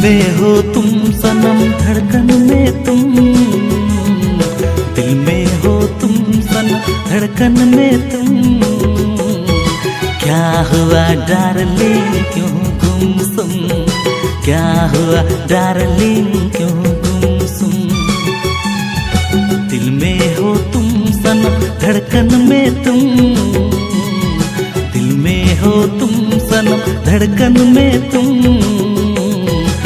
में हो तुम सनम, धड़कन में तुम, दिल में हो तुम सनम, धड़कन में तुम। क्या हुआ डार्लिंग क्यों गुमसुम, क्या हुआ डार्लिंग क्यों गुमसुम। दिल में हो तुम सनम, धड़कन में तुम, दिल में हो तुम सनम, धड़कन में तुम।